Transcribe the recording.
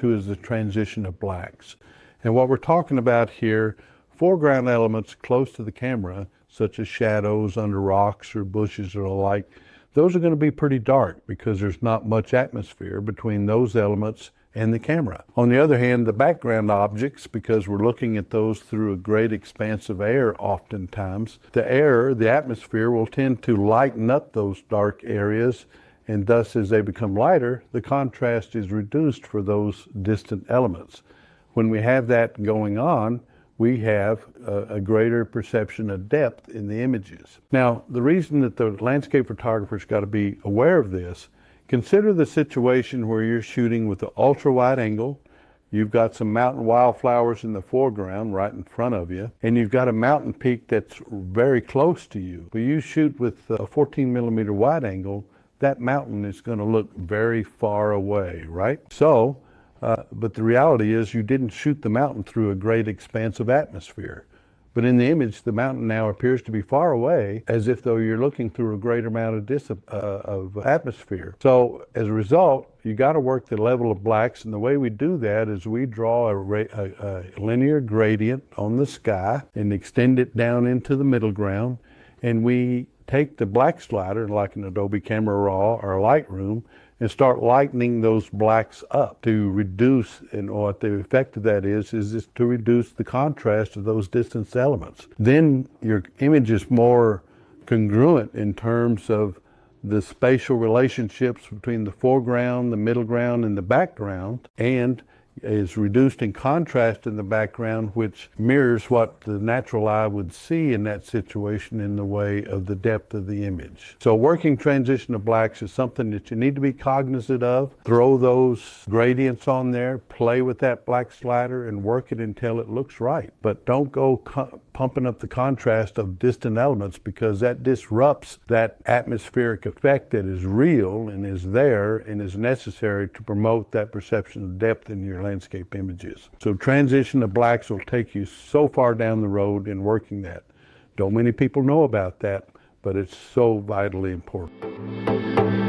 to as the transition of blacks. And what we're talking about here, foreground elements close to the camera, such as shadows under rocks or bushes or the like, those are going to be pretty dark because there's not much atmosphere between those elements and the camera. On the other hand, the background objects, because we're looking at those through a great expanse of air oftentimes, the air, the atmosphere will tend to lighten up those dark areas, and thus as they become lighter, the contrast is reduced for those distant elements. When we have that going on, we have a greater perception of depth in the images. Now, the reason that the landscape photographer's got to be aware of this, consider the situation where you're shooting with the ultra wide angle, you've got some mountain wildflowers in the foreground right in front of you, and you've got a mountain peak that's very close to you. But you shoot with a 14 millimeter wide angle, that mountain is going to look very far away, right? So, but the reality is you didn't shoot the mountain through a great expanse of atmosphere. But in the image, the mountain now appears to be far away, as if though you're looking through a greater amount of atmosphere. So as a result, you got to work the level of blacks, and the way we do that is we draw a linear gradient on the sky and extend it down into the middle ground, and we take the black slider, like an Adobe Camera Raw or Lightroom, and start lightening those blacks up to reduce, and what the effect of that is to reduce the contrast of those distance elements. Then your image is more congruent in terms of the spatial relationships between the foreground, the middle ground, and the background, and is reduced in contrast in the background, which mirrors what the natural eye would see in that situation in the way of the depth of the image. So working transition of blacks is something that you need to be cognizant of. Throw those gradients on there, play with that black slider, and work it until it looks right. But don't go pumping up the contrast of distant elements, because that disrupts that atmospheric effect that is real and is there and is necessary to promote that perception of depth in your landscape images. So transition of blacks will take you so far down the road in working that. Don't many people know about that, but it's so vitally important.